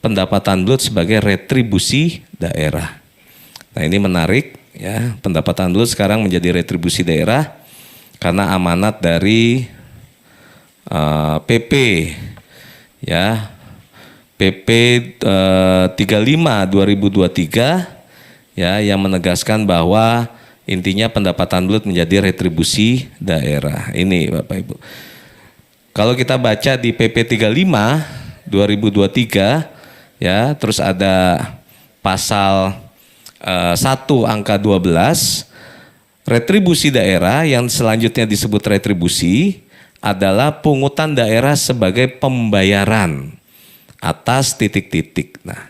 pendapatan bulat sebagai retribusi daerah. Nah ini menarik ya, pendapatan bulat sekarang menjadi retribusi daerah karena amanat dari PP ya, PP 35 2023 ya, yang menegaskan bahwa intinya pendapatan bulat menjadi retribusi daerah. Ini Bapak Ibu. Kalau kita baca di PP 35 2023 ya, terus ada pasal 1 angka 12, retribusi daerah yang selanjutnya disebut retribusi adalah pungutan daerah sebagai pembayaran atas titik-titik. Nah,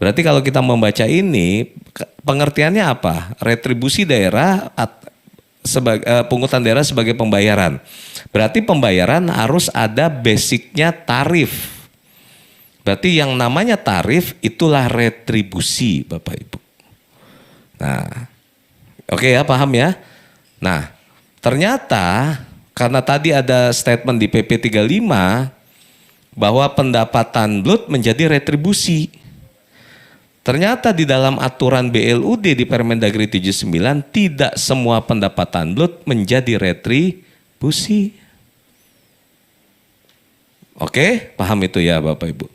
berarti kalau kita membaca ini pengertiannya apa? Retribusi daerah sebagai pungutan daerah sebagai pembayaran. Berarti pembayaran harus ada basicnya tarif. Berarti yang namanya tarif itulah retribusi, Bapak Ibu. Nah, oke ya, paham ya? Nah, ternyata karena tadi ada statement di PP 35 bahwa pendapatan bulat menjadi retribusi. Ternyata di dalam aturan BLUD di Permendagri 79 tidak semua pendapatan bulat menjadi retribusi. Oke, paham itu ya Bapak Ibu.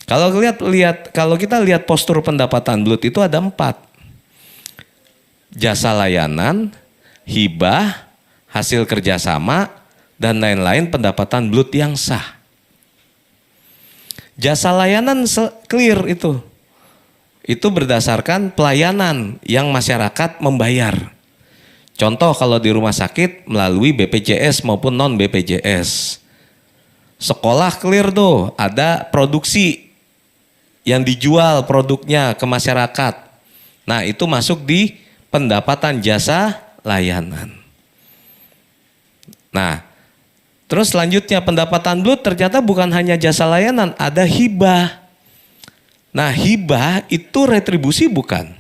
Kalau kita lihat postur pendapatan bulat itu ada 4. Jasa layanan, hibah, hasil kerjasama, dan lain-lain pendapatan bulat yang sah. Jasa layanan clear itu. Itu berdasarkan pelayanan yang masyarakat membayar. Contoh kalau di rumah sakit melalui BPJS maupun non BPJS. Sekolah clear tuh, ada produksi yang dijual produknya ke masyarakat. Nah itu masuk di pendapatan jasa layanan. Nah, terus selanjutnya pendapatan bulat ternyata bukan hanya jasa layanan, ada hibah. Nah hibah itu retribusi bukan?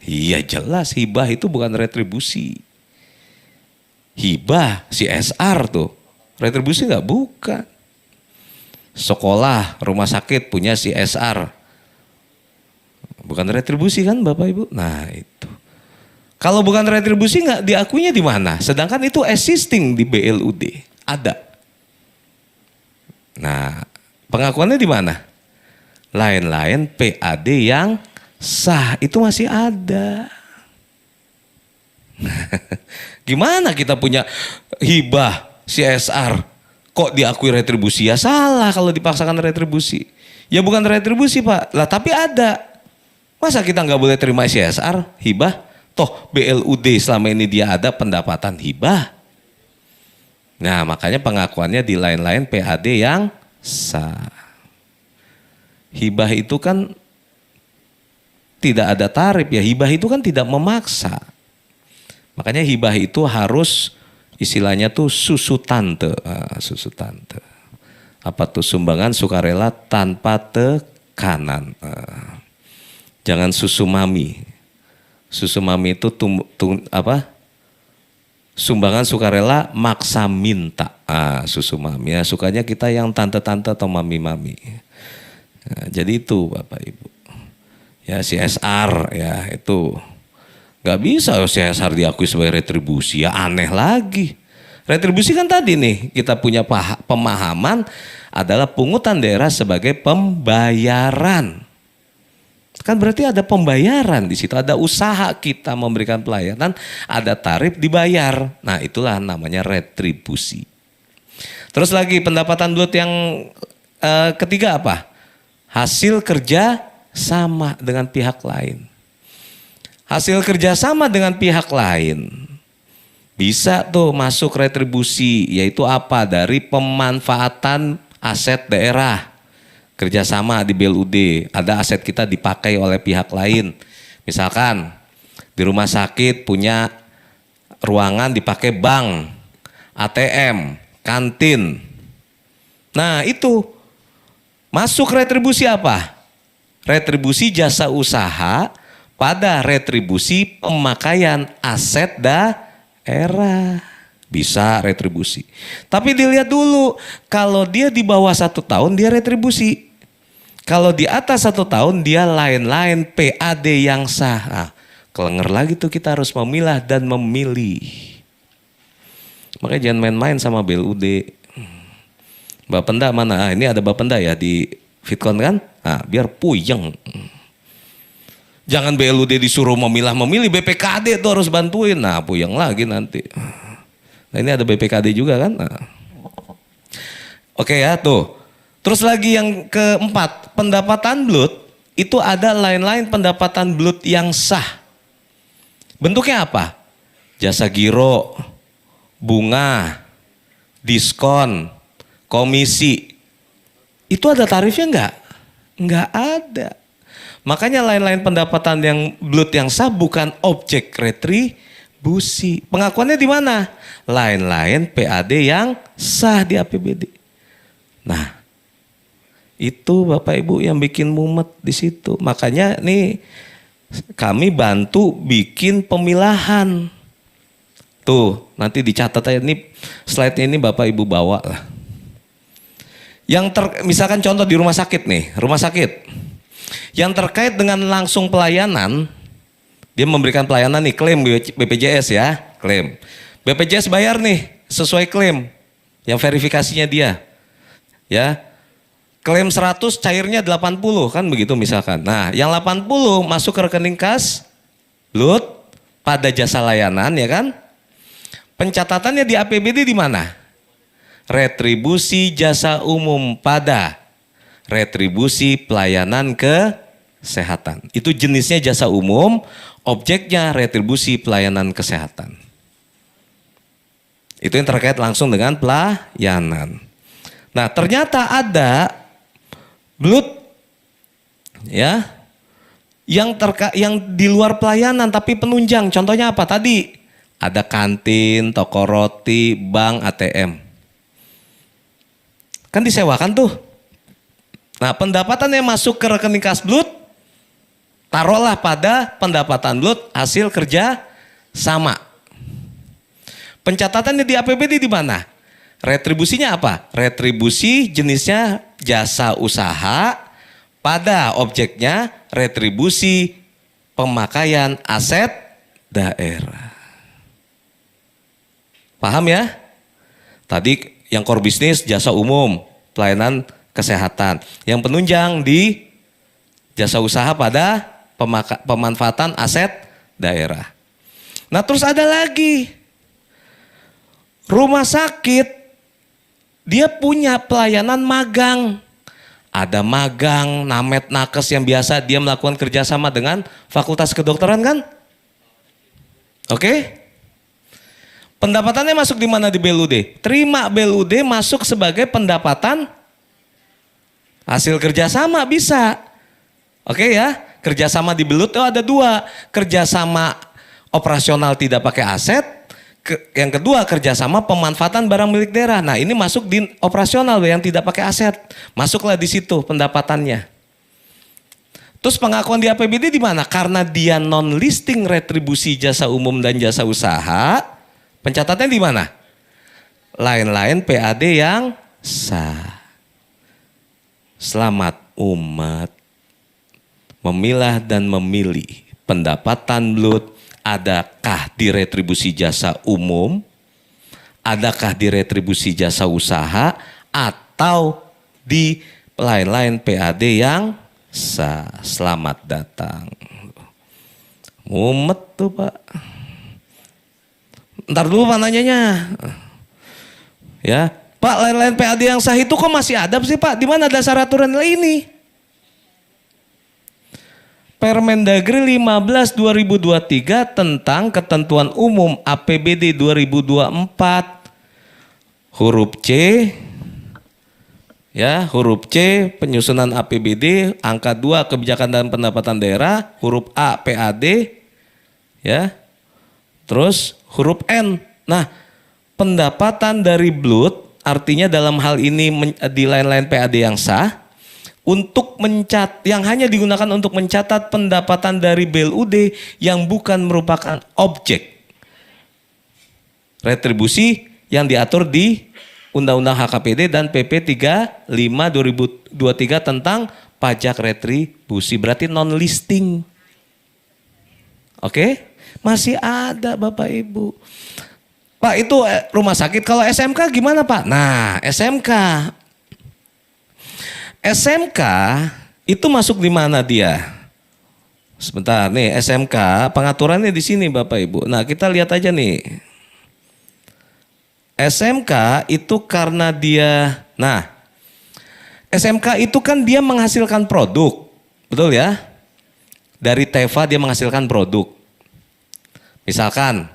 Iya jelas hibah itu bukan retribusi. Hibah CSR tuh, retribusi nggak? Bukan. Sekolah, rumah sakit punya CSR. Bukan retribusi kan Bapak Ibu? Nah itu. Kalau bukan retribusi nggak diakuinya di mana? Sedangkan itu existing di BLUD. Ada. Nah, pengakuannya di mana? Lain-lain PAD yang sah itu masih ada. Gimana kita punya hibah CSR kok diakui retribusi? Ya salah kalau dipaksakan retribusi. Ya bukan retribusi Pak. Lah tapi ada. Masa kita nggak boleh terima CSR hibah? Toh BLUD selama ini dia ada pendapatan hibah. Nah makanya pengakuannya di lain-lain PAD yang sah. Hibah itu kan tidak ada tarif ya, hibah itu kan tidak memaksa. Makanya hibah itu harus istilahnya tuh susu tante. Susu tante. Apa tuh? Sumbangan sukarela tanpa tekanan. Jangan susu mami. Susu mami itu sumbangan sukarela maksa minta. Susu mami ya, sukanya kita yang tante-tante atau mami-mami. Nah, jadi itu Bapak Ibu. Ya CSR ya itu nggak bisa CSR diakui sebagai retribusi, ya aneh lagi. Retribusi kan tadi nih kita punya pemahaman adalah pungutan daerah sebagai pembayaran. Kan berarti ada pembayaran di situ, ada usaha kita memberikan pelayanan, ada tarif dibayar. Nah itulah namanya retribusi. Terus lagi pendapatan bulat yang ketiga apa? Hasil kerja sama dengan pihak lain. Hasil kerja sama dengan pihak lain bisa tuh masuk retribusi, yaitu apa? Dari pemanfaatan aset daerah. Kerjasama di BLUD, ada aset kita dipakai oleh pihak lain. Misalkan di rumah sakit punya ruangan dipakai bank, ATM, kantin. Nah itu masuk retribusi apa? Retribusi jasa usaha pada retribusi pemakaian aset daerah. Bisa retribusi. Tapi dilihat dulu, kalau dia di bawah 1 tahun dia retribusi. Kalau di atas 1 tahun dia lain-lain PAD yang sah. Nah, kelenger lagi tuh kita harus memilah dan memilih. Makanya jangan main-main sama BLUD. Bapenda mana? Ini ada Bapenda ya di Fitcon kan? Nah, biar puyeng. Jangan BLUD disuruh memilih BPKD tuh harus bantuin. Nah, puyeng lagi nanti. Nah, ini ada BPKD juga kan? Nah. Oke ya, tuh. Terus lagi yang keempat, pendapatan BLUD itu ada lain-lain pendapatan BLUD yang sah. Bentuknya apa? Jasa giro, bunga, diskon, komisi. Itu ada tarifnya enggak? Enggak ada. Makanya lain-lain pendapatan yang BLUD yang sah bukan objek retribusi. Pengakuannya di mana? Lain-lain PAD yang sah di APBD. Nah, itu Bapak Ibu yang bikin mumet di situ. Makanya nih kami bantu bikin pemilahan. Tuh, nanti dicatat aja nih slide-nya ini Bapak Ibu bawa lah. Misalkan contoh di rumah sakit nih, rumah sakit. Yang terkait dengan langsung pelayanan, dia memberikan pelayanan nih, klaim BPJS ya, klaim. BPJS bayar nih sesuai klaim yang verifikasinya dia. Ya. Klaim 100 cairnya 80 kan begitu misalkan. Nah, yang 80 masuk ke rekening kas BLUD pada jasa layanan ya kan? Pencatatannya di APBD di mana? Retribusi jasa umum pada retribusi pelayanan kesehatan. Itu jenisnya jasa umum, objeknya retribusi pelayanan kesehatan. Itu yang terkait langsung dengan pelayanan. Nah, ternyata ada BLUD ya yang di luar pelayanan tapi penunjang. Contohnya apa tadi? Ada kantin, toko roti, bank, ATM. Kan disewakan tuh. Nah, pendapatan yang masuk ke rekening kas BLUD taruhlah pada pendapatan BLUD hasil kerja sama. Pencatatannya di APBD di mana? Retribusinya apa? Retribusi jenisnya jasa usaha, pada objeknya retribusi pemakaian aset daerah. Paham ya? Tadi yang core bisnis jasa umum, pelayanan kesehatan. Yang penunjang di jasa usaha pada pemanfaatan aset daerah. Nah, terus ada lagi rumah sakit. Dia punya pelayanan magang. Ada magang, namet, nakes yang biasa dia melakukan kerjasama dengan fakultas kedokteran kan? Oke? Pendapatannya masuk di mana di BLUD? Terima BLUD masuk sebagai pendapatan hasil kerjasama bisa. Oke ya? Kerjasama di BLUD itu ada 2. Kerjasama operasional tidak pakai aset. Yang kedua kerjasama pemanfaatan barang milik daerah. Nah, ini masuk di operasional yang tidak pakai aset. Masuklah di situ pendapatannya. Terus pengakuan di APBD di mana? Karena dia non listing retribusi jasa umum dan jasa usaha, pencatatannya di mana? Lain-lain PAD yang sah. Selamat umat memilah dan memilih pendapatan BLUD. Adakah di retribusi jasa umum, adakah di retribusi jasa usaha, atau di lain-lain PAD yang sah. Selamat datang. Mumet tuh Pak. Ntar dulu Pak nanyanya. Ya, Pak, lain-lain PAD yang sah itu kok masih ada sih Pak? Di mana dasar aturan ini? Permendagri 15 2023 tentang ketentuan umum APBD 2024 huruf C ya, huruf C penyusunan APBD, angka 2 kebijakan dan pendapatan daerah, huruf A PAD ya. Terus huruf N. Nah, pendapatan dari BLUD artinya dalam hal ini di lain-lain PAD yang sah untuk yang hanya digunakan untuk mencatat pendapatan dari BLUD yang bukan merupakan objek retribusi yang diatur di Undang-Undang HKPD dan PP 35 2023 tentang pajak retribusi, berarti non listing. Oke? Masih ada Bapak Ibu. Pak itu rumah sakit, kalau SMK gimana Pak? Nah SMK itu masuk di mana dia? Sebentar nih, SMK pengaturannya di sini Bapak Ibu. Nah kita lihat aja nih. SMK itu karena dia, nah SMK itu kan dia menghasilkan produk, betul ya? Dari Teva dia menghasilkan produk. Misalkan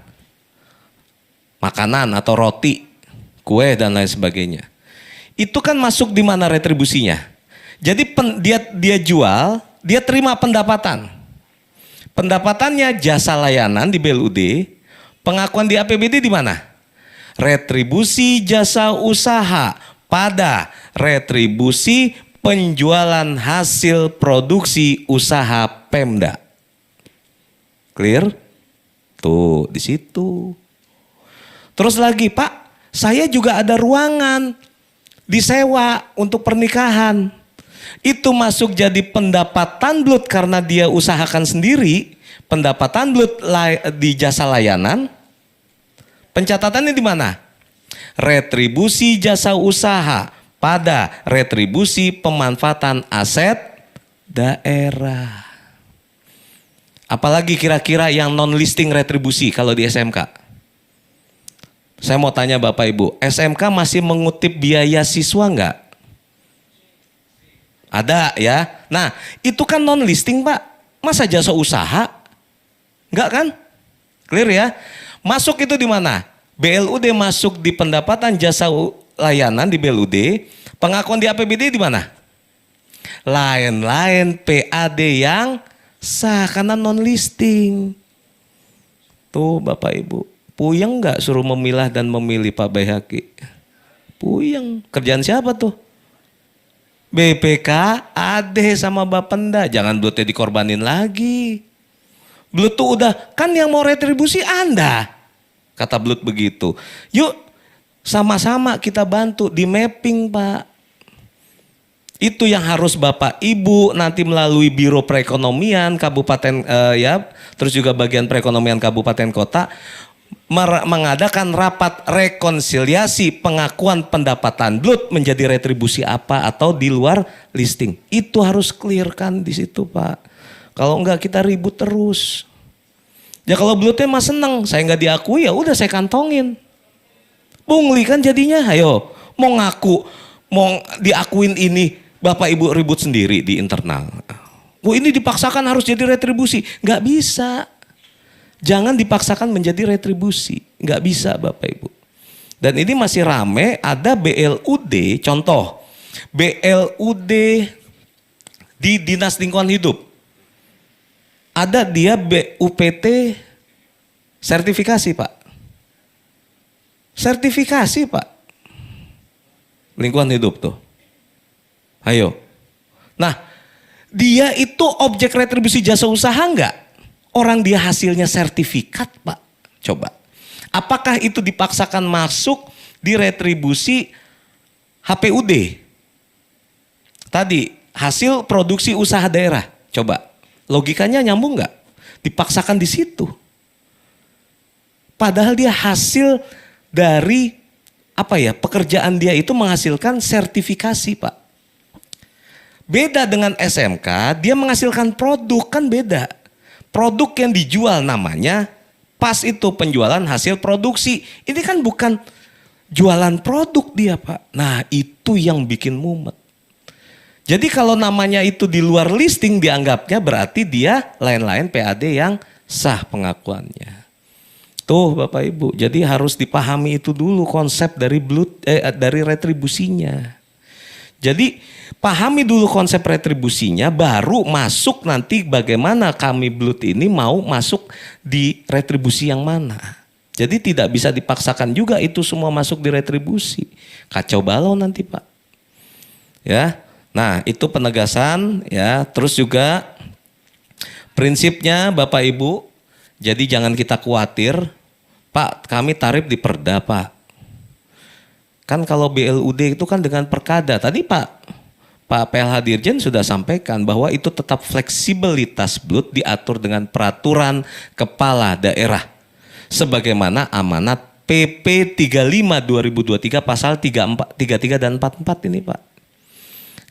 makanan atau roti, kue dan lain sebagainya. Itu kan masuk di mana retribusinya? Jadi dia jual, dia terima pendapatan. Pendapatannya jasa layanan di BLUD, pengakuan di APBD di mana? Retribusi jasa usaha pada retribusi penjualan hasil produksi usaha Pemda. Clear? Tuh, di situ. Terus lagi, Pak, saya juga ada ruangan disewa untuk pernikahan. Itu masuk jadi pendapatan BLUD karena dia usahakan sendiri, pendapatan BLUD di jasa layanan. Pencatatannya di mana? Retribusi jasa usaha pada retribusi pemanfaatan aset daerah. Apalagi kira-kira yang non listing retribusi kalau di SMK? Saya mau tanya Bapak Ibu, SMK masih mengutip biaya siswa enggak? Ada ya. Nah itu kan non listing Pak. Masa jasa usaha? Enggak kan? Clear ya? Masuk itu di mana? BLUD masuk di pendapatan jasa layanan di BLUD. Pengakuan di APBD di mana? Lain-lain PAD yang sah karena non listing. Tuh Bapak Ibu, puyeng nggak suruh memilah dan memilih Pak Baihaqi? Puyeng. Kerjaan siapa tuh? BPK, AD sama Bapenda. Jangan BLUD dikorbanin lagi. BLUD tuh udah, kan yang mau retribusi Anda. Kata BLUD begitu. Yuk sama-sama kita bantu di mapping Pak. Itu yang harus Bapak Ibu nanti melalui Biro Perekonomian Kabupaten terus juga bagian perekonomian Kabupaten Kota mengadakan rapat rekonsiliasi pengakuan pendapatan BLUD menjadi retribusi apa atau di luar listing. Itu harus clear kan di situ Pak. Kalau enggak kita ribut terus. Ya kalau BLUD-nya mah seneng, saya nggak diakui ya udah saya kantongin. Pungli kan jadinya, ayo mau ngaku, mau diakuin ini, Bapak Ibu ribut sendiri di internal. Oh ini dipaksakan harus jadi retribusi, nggak bisa. Jangan dipaksakan menjadi retribusi, nggak bisa Bapak Ibu. Dan ini masih rame, ada BLUD, contoh BLUD di Dinas Lingkungan Hidup. Ada dia BUPT sertifikasi Pak. Sertifikasi Pak. Lingkungan hidup tuh. Ayo. Nah dia itu objek retribusi jasa usaha enggak? Orang dia hasilnya sertifikat Pak. Coba. Apakah itu dipaksakan masuk di retribusi HPUD? Tadi hasil produksi usaha daerah. Coba. Logikanya nyambung nggak? Dipaksakan di situ. Padahal dia hasil dari pekerjaan dia itu menghasilkan sertifikasi Pak. Beda dengan SMK, dia menghasilkan produk kan beda. Produk yang dijual namanya pas itu penjualan hasil produksi. Ini kan bukan jualan produk dia Pak. Nah itu yang bikin mumet. Jadi kalau namanya itu di luar listing dianggapnya berarti dia lain-lain PAD yang sah pengakuannya. Tuh Bapak Ibu, jadi harus dipahami itu dulu konsep dari dari retribusinya. Jadi pahami dulu konsep retribusinya baru masuk nanti bagaimana kami BLUD ini mau masuk di retribusi yang mana. Jadi tidak bisa dipaksakan juga itu semua masuk di retribusi. Kacau balau nanti Pak. Ya. Nah itu penegasan ya, terus juga prinsipnya Bapak Ibu, jadi jangan kita khawatir, Pak kami tarif di Perda Pak. Kan kalau BLUD itu kan dengan perkada, tadi Pak Pak PLH Dirjen sudah sampaikan bahwa itu tetap fleksibilitas BLUT diatur dengan peraturan kepala daerah. Sebagaimana amanat PP 35 2023 pasal 33 dan 44 ini Pak.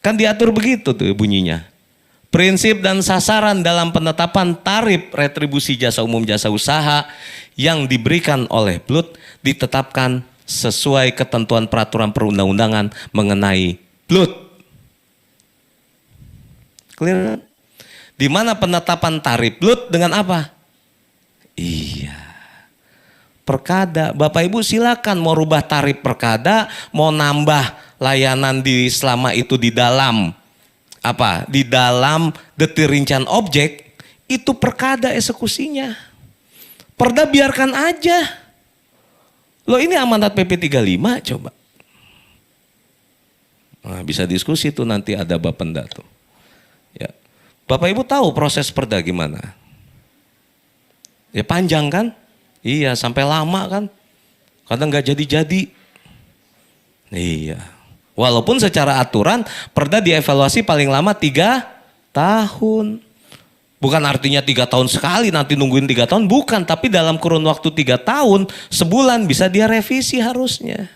Kan diatur begitu tuh bunyinya. Prinsip dan sasaran dalam penetapan tarif retribusi jasa umum jasa usaha yang diberikan oleh BLUT ditetapkan sesuai ketentuan peraturan perundang-undangan mengenai BLUT. Clear? Di mana penetapan tarif BLUT dengan apa? Iya. Perkada. Bapak Ibu silakan mau rubah tarif perkada, mau nambah layanan di selama itu di dalam apa? Di dalam detil rincian objek, itu perkada eksekusinya. Perda biarkan aja. Loh ini amanat PP 35 coba. Nah, bisa diskusi tuh nanti ada Bapenda tuh. Ya. Bapak Ibu tahu proses perda gimana? Ya panjang kan? Iya sampai lama kan? Kadang nggak jadi-jadi. Iya. Walaupun secara aturan perda dievaluasi paling lama 3 tahun. Bukan artinya 3 tahun sekali nanti nungguin 3 tahun. Bukan, tapi dalam kurun waktu 3 tahun sebulan bisa dia revisi harusnya.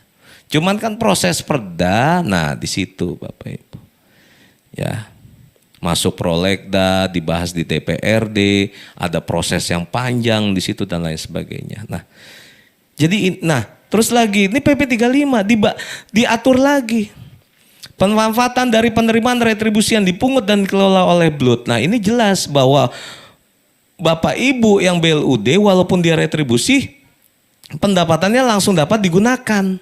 Cuman kan proses perda, nah di situ Bapak Ibu. Ya. Masuk prolegda, dibahas di DPRD, ada proses yang panjang di situ dan lain sebagainya. Nah, jadi terus lagi ini PP 35 diatur lagi. Pemanfaatan dari penerimaan retribusi yang dipungut dan dikelola oleh BLUT. Nah, ini jelas bahwa Bapak Ibu yang BLUD walaupun dia retribusi, pendapatannya langsung dapat digunakan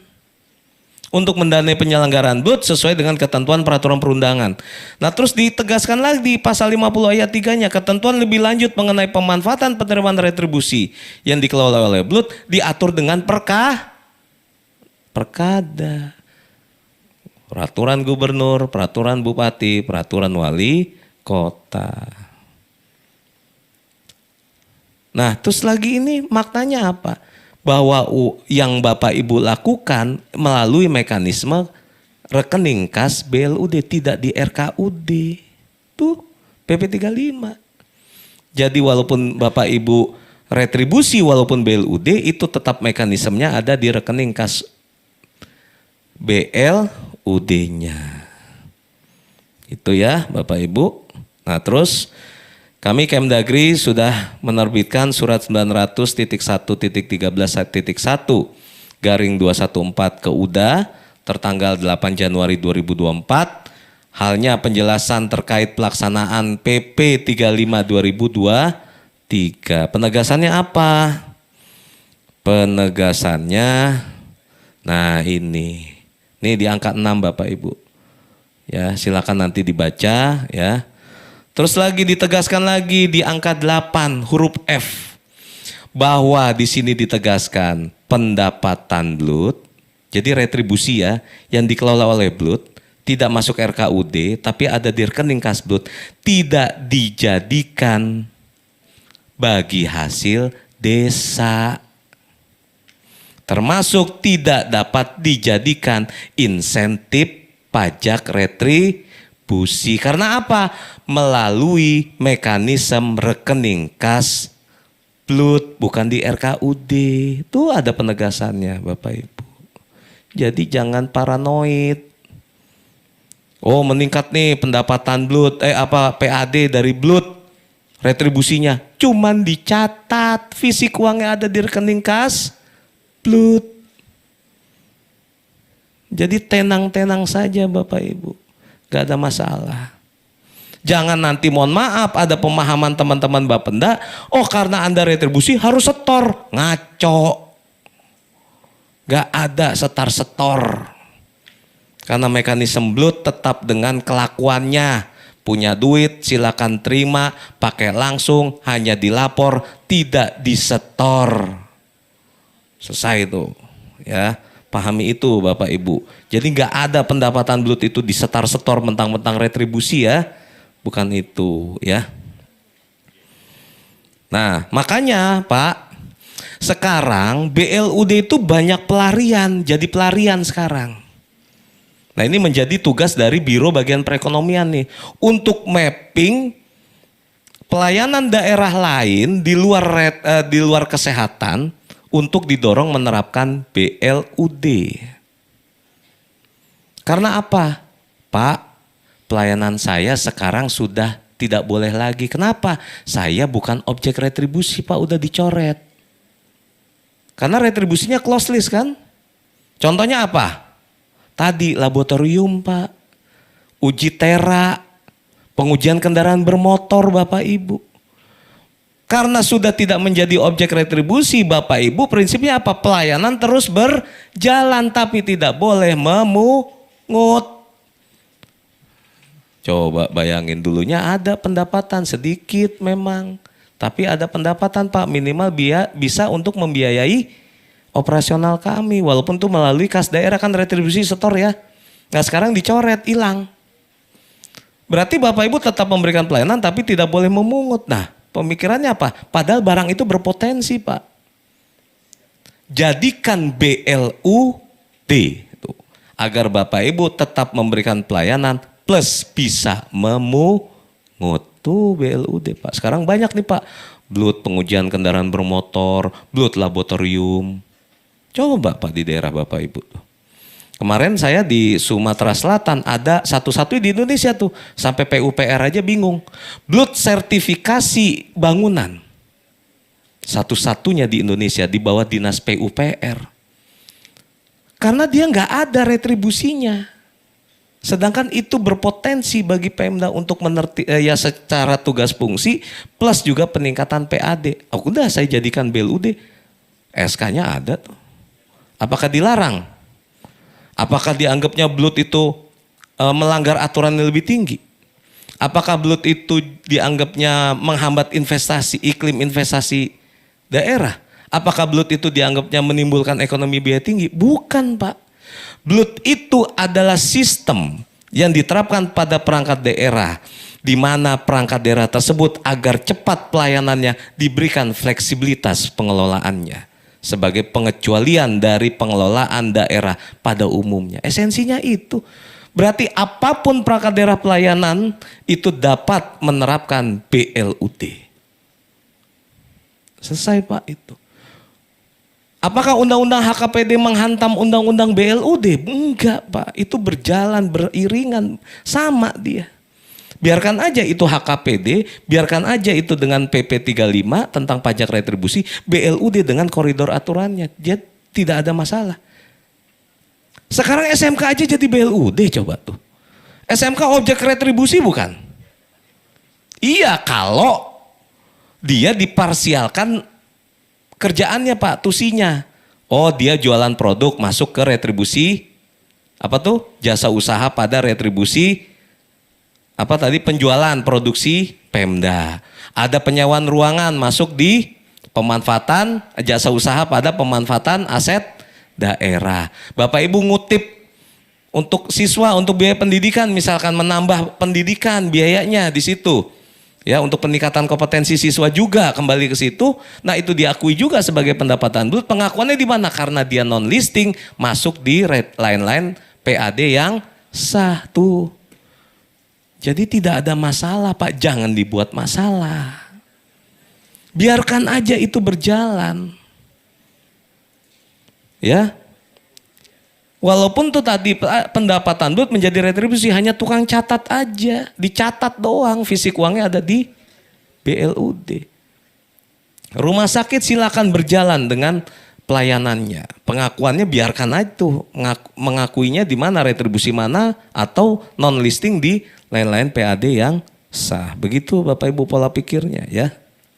untuk mendanai penyelenggaraan BLUT sesuai dengan ketentuan peraturan perundangan. Nah terus ditegaskan lagi di pasal 50 ayat 3-nya ketentuan lebih lanjut mengenai pemanfaatan penerimaan retribusi yang dikelola oleh BLUT diatur dengan perkada. Peraturan gubernur, peraturan bupati, peraturan wali kota. Nah terus lagi ini maknanya apa? Bahwa yang Bapak Ibu lakukan melalui mekanisme rekening kas BLUD tidak di RKUD. Tuh PP 35. Jadi walaupun Bapak Ibu retribusi walaupun BLUD itu tetap mekanismenya ada di rekening kas BLUD-nya. Itu ya Bapak Ibu. Nah terus kami Kemdagri sudah menerbitkan surat 900.1.13.1 ke UDA tertanggal 8 Januari 2024. Halnya penjelasan terkait pelaksanaan PP 35 2023. Penegasannya apa? Penegasannya, nah ini di angka 6 Bapak Ibu. Ya silakan nanti dibaca ya. Terus lagi ditegaskan lagi di angka 8 huruf F bahwa di sini ditegaskan pendapatan BLUT, jadi retribusi ya yang dikelola oleh BLUT tidak masuk RKUD tapi ada di rekening kas BLUT tidak dijadikan bagi hasil desa. Termasuk tidak dapat dijadikan insentif pajak retribusi. Karena apa? Melalui mekanisme rekening kas BLUT bukan di RKUD. Itu ada penegasannya Bapak Ibu. Jadi jangan paranoid. Oh meningkat nih pendapatan BLUT, PAD dari BLUT. Retribusinya cuman dicatat fisik uangnya ada di rekening kas BLUT. Jadi tenang-tenang saja Bapak Ibu. Gak ada masalah. Jangan nanti mohon maaf ada pemahaman teman-teman Bapenda, oh karena Anda retribusi harus setor. Ngaco. Gak ada setar-setor. Karena mekanisme BLUT tetap dengan kelakuannya. Punya duit silakan terima, pakai langsung, hanya dilapor, tidak disetor. Selesai itu. Ya, pahami itu Bapak Ibu. Jadi gak ada pendapatan BLUT itu disetar-setor mentang-mentang retribusi ya. Bukan itu ya. Nah makanya Pak, sekarang BLUD itu banyak pelarian, jadi pelarian sekarang. Nah ini menjadi tugas dari Biro Bagian Perekonomian nih. Untuk mapping pelayanan daerah lain di luar kesehatan untuk didorong menerapkan BLUD. Karena apa? Pak, pelayanan saya sekarang sudah tidak boleh lagi. Kenapa? Saya bukan objek retribusi Pak, udah dicoret. Karena retribusinya close list kan? Contohnya apa? Tadi laboratorium Pak, uji tera, pengujian kendaraan bermotor Bapak Ibu. Karena sudah tidak menjadi objek retribusi Bapak Ibu, prinsipnya apa? Pelayanan terus berjalan tapi tidak boleh memungut. Coba bayangin, dulunya ada pendapatan sedikit memang. Tapi ada pendapatan Pak, minimal bisa untuk membiayai operasional kami. Walaupun itu melalui kas daerah kan retribusi setor ya. Nah sekarang dicoret, hilang. Berarti Bapak Ibu tetap memberikan pelayanan tapi tidak boleh memungut. Nah pemikirannya apa? Padahal barang itu berpotensi Pak. Jadikan BLUD itu, agar Bapak Ibu tetap memberikan pelayanan plus bisa memungut. Tuh BLUD Pak. Sekarang banyak nih Pak. Blood pengujian kendaraan bermotor, blood laboratorium. Coba Pak di daerah Bapak Ibu. Kemarin saya di Sumatera Selatan ada satu-satunya di Indonesia tuh. Sampai PUPR aja bingung. Blood sertifikasi bangunan. Satu-satunya di Indonesia di bawah dinas PUPR. Karena dia nggak ada retribusinya. Sedangkan itu berpotensi bagi Pemda untuk ya secara tugas fungsi plus juga peningkatan PAD. Oh, udah saya jadikan BLUD. SK-nya ada tuh. Apakah dilarang? Apakah dianggapnya blood itu melanggar aturan yang lebih tinggi? Apakah blood itu dianggapnya menghambat investasi, iklim investasi daerah? Apakah blood itu dianggapnya menimbulkan ekonomi biaya tinggi? Bukan Pak. Blood itu adalah sistem yang diterapkan pada perangkat daerah, di mana perangkat daerah tersebut agar cepat pelayanannya diberikan fleksibilitas pengelolaannya sebagai pengecualian dari pengelolaan daerah pada umumnya. Esensinya itu. Berarti apapun perangkat daerah pelayanan itu dapat menerapkan BLUD. Selesai Pak itu. Apakah undang-undang HKPD menghantam undang-undang BLUD? Enggak Pak, itu berjalan beriringan sama dia. Biarkan aja itu HKPD, biarkan aja itu dengan PP 35 tentang pajak retribusi, BLUD dengan koridor aturannya. Dia tidak ada masalah. Sekarang SMK aja jadi BLUD coba tuh. SMK objek retribusi bukan? Iya kalau dia diparsialkan kerjaannya Pak, tusinya. Oh dia jualan produk masuk ke retribusi, apa tuh? Jasa usaha pada retribusi, apa tadi penjualan produksi Pemda. Ada penyewaan ruangan masuk di pemanfaatan jasa usaha pada pemanfaatan aset daerah. Bapak Ibu ngutip untuk siswa untuk biaya pendidikan, misalkan menambah pendidikan biayanya di situ. Ya, untuk peningkatan kompetensi siswa juga kembali ke situ. Nah, itu diakui juga sebagai pendapatan bulat. Pengakuannya di mana? Karena dia non listing masuk di line-line PAD yang sah tuh. Jadi tidak ada masalah Pak, jangan dibuat masalah. Biarkan aja itu berjalan. Ya. Walaupun tuh tadi pendapatan bulat menjadi retribusi hanya tukang catat aja. Dicatat doang, fisik uangnya ada di BLUD. Rumah sakit silakan berjalan dengan pelayanannya. Pengakuannya biarkan aja tuh, mengakuinya di mana, retribusi mana, atau non listing di lain-lain PAD yang sah. Begitu Bapak Ibu pola pikirnya ya.